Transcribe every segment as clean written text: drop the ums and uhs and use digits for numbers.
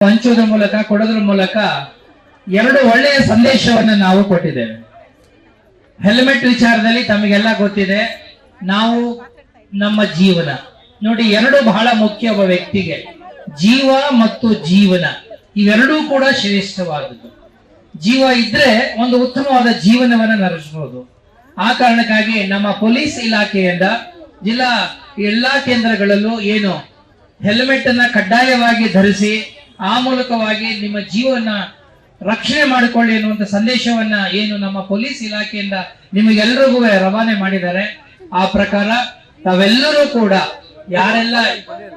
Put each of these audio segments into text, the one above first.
ಹಂಚುವುದರ ಮೂಲಕ ಕೊಡೋದ್ರ ಮೂಲಕ ಎರಡು ಒಳ್ಳೆಯ ಸಂದೇಶವನ್ನು ನಾವು ಕೊಟ್ಟಿದ್ದೇವೆ. ಹೆಲ್ಮೆಟ್ ವಿಚಾರದಲ್ಲಿ ತಮಗೆಲ್ಲ ಗೊತ್ತಿದೆ. ನಾವು ನಮ್ಮ ಜೀವನ ನೋಡಿ, ಎರಡು ಬಹಳ ಮುಖ್ಯ. ಒಬ್ಬ ವ್ಯಕ್ತಿಗೆ ಜೀವ ಮತ್ತು ಜೀವನ ಇವೆರಡೂ ಕೂಡ ಶ್ರೇಷ್ಠವಾದದ್ದು. ಜೀವ ಇದ್ರೆ ಒಂದು ಉತ್ತಮವಾದ ಜೀವನವನ್ನು ನಡೆಸಬಹುದು. ಆ ಕಾರಣಕ್ಕಾಗಿ ನಮ್ಮ ಪೊಲೀಸ್ ಇಲಾಖೆಯಿಂದ ಜಿಲ್ಲಾ ಎಲ್ಲಾ ಕೇಂದ್ರಗಳಲ್ಲೂ ಏನು ಹೆಲ್ಮೆಟ್ ಅನ್ನ ಕಡ್ಡಾಯವಾಗಿ ಧರಿಸಿ ಆ ಮೂಲಕವಾಗಿ ನಿಮ್ಮ ಜೀವನ ರಕ್ಷಣೆ ಮಾಡಿಕೊಳ್ಳಿ ಎನ್ನುವಂತ ಸಂದೇಶವನ್ನ ಏನು ನಮ್ಮ ಪೊಲೀಸ್ ಇಲಾಖೆಯಿಂದ ನಿಮಗೆಲ್ಲರಿಗೂ ರವಾನೆ ಮಾಡಿದ್ದಾರೆ. ಆ ಪ್ರಕಾರ ತಾವೆಲ್ಲರೂ ಕೂಡ ಯಾರೆಲ್ಲ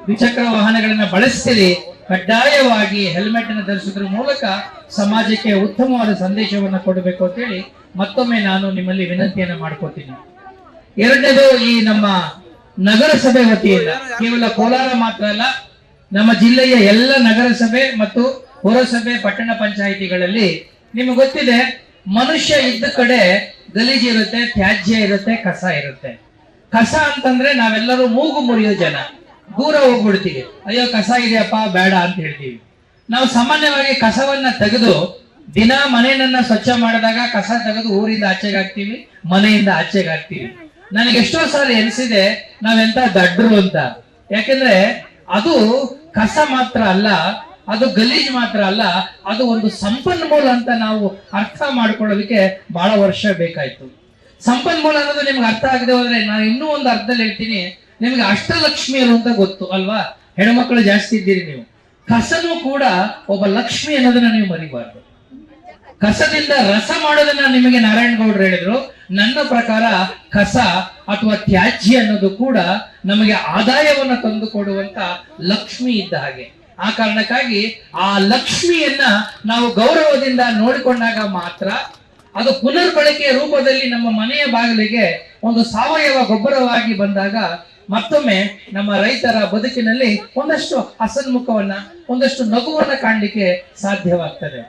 ದ್ವಿಚಕ್ರ ವಾಹನಗಳನ್ನ ಬಳಸ್ತೀರಿ ಕಡ್ಡಾಯವಾಗಿ ಹೆಲ್ಮೆಟ್ ಅನ್ನು ಧರಿಸೋದ್ರ ಮೂಲಕ ಸಮಾಜಕ್ಕೆ ಉತ್ತಮವಾದ ಸಂದೇಶವನ್ನು ಕೊಡಬೇಕು ಅಂತ ಹೇಳಿ ಮತ್ತೊಮ್ಮೆ ನಾನು ನಿಮ್ಮಲ್ಲಿ ವಿನಂತಿಯನ್ನು ಮಾಡ್ಕೋತೀನಿ. ಎರಡನೇದು, ಈ ನಮ್ಮ ನಗರಸಭೆ ವತಿಯಿಂದ ಕೇವಲ ಕೋಲಾರ ಮಾತ್ರ ಅಲ್ಲ, ನಮ್ಮ ಜಿಲ್ಲೆಯ ಎಲ್ಲ ನಗರಸಭೆ ಮತ್ತು ಪುರಸಭೆ ಪಟ್ಟಣ ಪಂಚಾಯಿತಿಗಳಲ್ಲಿ ನಿಮಗೆ ಗೊತ್ತಿದೆ, ಮನುಷ್ಯ ಇದ್ದ ಕಡೆ ಗಲೀಜು ಇರುತ್ತೆ, ತ್ಯಾಜ್ಯ ಇರುತ್ತೆ, ಕಸ ಇರುತ್ತೆ. ಕಸ ಅಂತಂದ್ರೆ ನಾವೆಲ್ಲರೂ ಮೂಗು ಮುರಿಯೋ ಜನ, ದೂರ ಹೋಗ್ಬಿಡ್ತೀವಿ. ಅಯ್ಯೋ ಕಸ ಇದೆಯಪ್ಪ ಬೇಡ ಅಂತ ಹೇಳ್ತೀವಿ. ನಾವು ಸಾಮಾನ್ಯವಾಗಿ ಕಸವನ್ನ ತೆಗೆದು ದಿನ ಮನೆಯನ್ನ ಸ್ವಚ್ಛ ಮಾಡಿದಾಗ ಕಸ ತೆಗೆದು ಊರಿಂದ ಆಚೆಗೆ ಹಾಕ್ತಿವಿ, ಮನೆಯಿಂದ ಆಚೆಗೆ ಹಾಕ್ತಿವಿ. ನನಗೆ ಎಷ್ಟೋ ಸಾಲ ಎನಿಸಿದೆ ನಾವೆಂತ ದಡ್ರು ಅಂತ. ಯಾಕೆಂದ್ರೆ ಅದು ಕಸ ಮಾತ್ರ ಅಲ್ಲ, ಅದು ಗಲೀಜ್ ಮಾತ್ರ ಅಲ್ಲ, ಅದು ಒಂದು ಸಂಪನ್ಮೂಲ ಅಂತ ನಾವು ಅರ್ಥ ಮಾಡ್ಕೊಳ್ಳೋದಕ್ಕೆ ಬಹಳ ವರ್ಷ ಬೇಕಾಯ್ತು. ಸಂಪನ್ಮೂಲ ಅನ್ನೋದು ನಿಮ್ಗೆ ಅರ್ಥ ಆಗದೆ ಹೋದ್ರೆ ನಾನು ಇನ್ನೂ ಒಂದು ಅರ್ಥದಲ್ಲಿ ಹೇಳ್ತೀನಿ. ನಿಮ್ಗೆ ಅಷ್ಟಲಕ್ಷ್ಮಿಯರು ಅಂತ ಗೊತ್ತು ಅಲ್ವಾ? ಹೆಣ್ಮಕ್ಳು ಜಾಸ್ತಿ ಇದ್ದೀರಿ ನೀವು. ಕಸನೂ ಕೂಡ ಒಬ್ಬ ಲಕ್ಷ್ಮಿ ಅನ್ನೋದನ್ನ ನೀವು ಮರಿಬಾರ್ದು. ಕಸದಿಂದ ರಸ ಮಾಡೋದನ್ನ ನಿಮಗೆ ನಾರಾಯಣ ಗೌಡ್ರು ಹೇಳಿದ್ರು. ನನ್ನ ಪ್ರಕಾರ ಕಸ ಅಥವಾ ತ್ಯಾಜ್ಯ ಅನ್ನೋದು ಕೂಡ ನಮಗೆ ಆದಾಯವನ್ನು ತಂದು ಕೊಡುವಂತ ಲಕ್ಷ್ಮಿ ಇದ್ದ ಹಾಗೆ. ಆ ಕಾರಣಕ್ಕಾಗಿ ಆ ಲಕ್ಷ್ಮಿಯನ್ನ ನಾವು ಗೌರವದಿಂದ ನೋಡಿಕೊಂಡಾಗ ಮಾತ್ರ ಅದು ಪುನರ್ಬಳಕೆಯ ರೂಪದಲ್ಲಿ ನಮ್ಮ ಮನೆಯ ಬಾಗಿಲಿಗೆ ಒಂದು ಸಾವಯವ ಗೊಬ್ಬರವಾಗಿ ಬಂದಾಗ ಮತ್ತೊಮ್ಮೆ ನಮ್ಮ ರೈತರ ಬದುಕಿನಲ್ಲಿ ಒಂದಷ್ಟು ಹಸನ್ಮುಖವನ್ನ, ಒಂದಷ್ಟು ನಗುವನ್ನ ಕಾಣಲಿಕ್ಕೆ ಸಾಧ್ಯವಾಗ್ತದೆ.